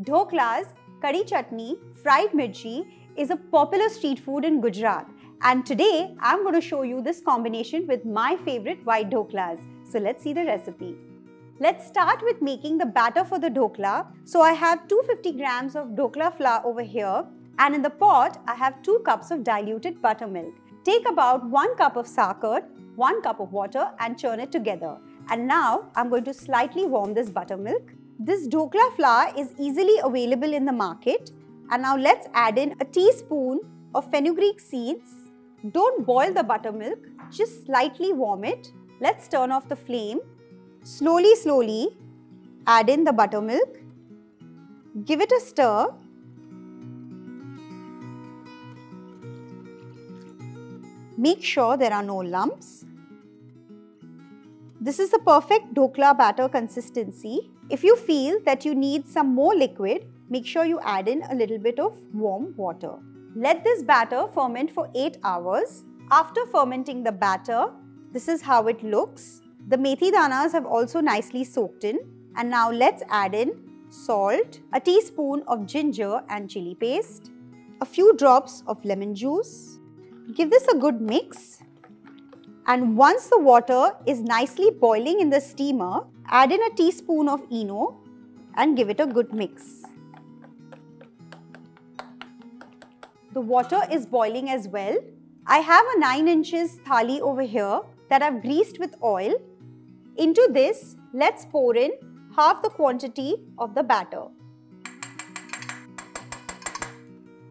Dhoklas Kadhi Chutney fried mirchi is a popular street food in Gujarat, and today I'm going to show you this combination with my favorite white dhoklas. So let's see the recipe. Let's start with making the batter for the dhokla. So I have 250 grams of dhokla flour over here, and in the pot I have 2 cups of diluted buttermilk. Take about 1 cup of sakar, 1 cup of water and churn it together. And now I'm going to slightly warm this buttermilk. This dhokla flour is easily available in the market. And now let's add in a teaspoon of fenugreek seeds. Don't boil the buttermilk, just slightly warm it. Let's turn off the flame. Slowly add in the buttermilk. Give it a stir. Make sure there are no lumps. This is the perfect dhokla batter consistency. If you feel that you need some more liquid, make sure you add in a little bit of warm water. Let this batter ferment for 8 hours. After fermenting the batter, this is how it looks. The methi danas have also nicely soaked in. And now let's add in salt, a teaspoon of ginger and chilli paste, a few drops of lemon juice. Give this a good mix. And once the water is nicely boiling in the steamer, add in a teaspoon of Eno and give it a good mix. The water is boiling as well. I have a 9 inches thali over here that I've greased with oil. Into this, let's pour in half the quantity of the batter.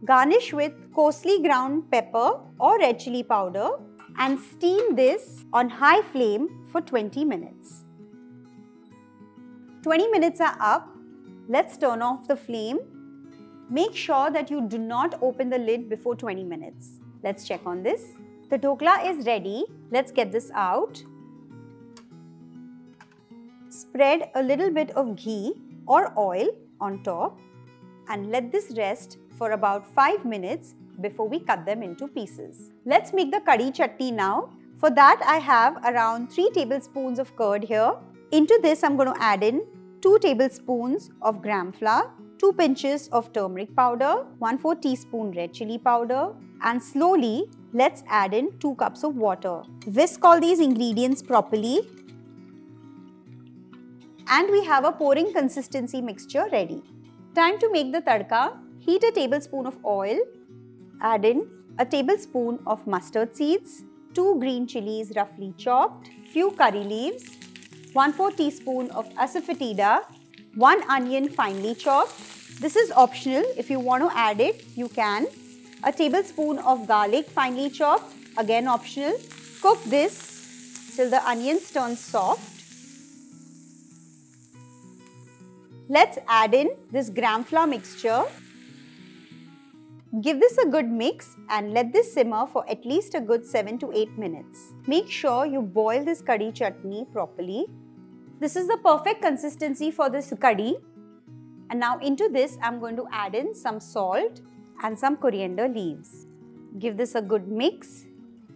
Garnish with coarsely ground pepper or red chilli powder and steam this on high flame for 20 minutes. 20 minutes are up. Let's turn off the flame. Make sure that you do not open the lid before 20 minutes. Let's check on this. The dhokla is ready. Let's get this out. Spread a little bit of ghee or oil on top and let this rest for about 5 minutes before we cut them into pieces. Let's make the kadhi chutney now. For that I have around 3 tablespoons of curd here. Into this I'm going to add in 2 tablespoons of gram flour, 2 pinches of turmeric powder, 1/4 teaspoon red chilli powder, and slowly let's add in 2 cups of water. Whisk all these ingredients properly. And we have a pouring consistency mixture ready. Time to make the tadka. Heat a tablespoon of oil. Add in a tablespoon of mustard seeds, 2 green chilies roughly chopped, few curry leaves, 1/4 teaspoon of Asafoetida, 1 onion finely chopped. This is optional. If you want to add it, you can. A tablespoon of garlic finely chopped, again optional. Cook this till the onions turn soft. Let's add in this gram flour mixture. Give this a good mix and let this simmer for at least a good 7 to 8 minutes. Make sure you boil this kadhi chutney properly. This is the perfect consistency for this kadhi. And now into this I'm going to add in some salt and some coriander leaves. Give this a good mix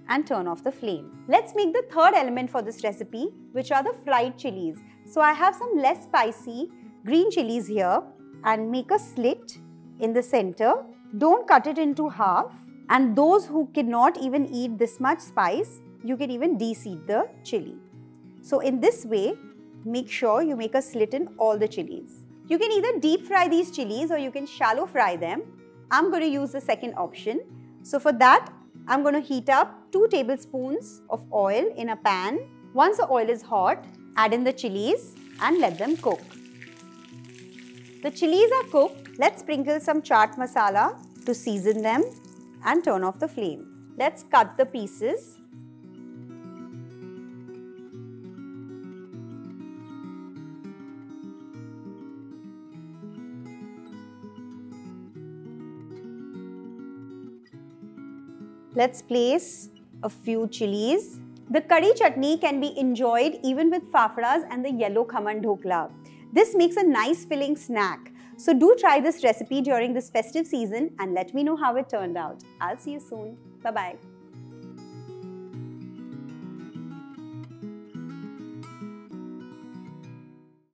and turn off the flame. Let's make the third element for this recipe, which are the fried chilies. So I have some less spicy green chilies here and make a slit in the center. Don't cut it into half, and those who cannot even eat this much spice, you can even de-seed the chili. So in this way, make sure you make a slit in all the chilies. You can either deep fry these chilies or you can shallow fry them. I'm going to use the second option. So for that, I'm going to heat up 2 tablespoons of oil in a pan. Once the oil is hot, add in the chilies and let them cook. The chilies are cooked. Let's sprinkle some chaat masala to season them and turn off the flame. Let's cut the pieces. Let's place a few chilies. The kadhi chutney can be enjoyed even with fafdas and the yellow khaman dhokla. This makes a nice filling snack. So do try this recipe during this festive season and let me know how it turned out. I'll see you soon. Bye-bye.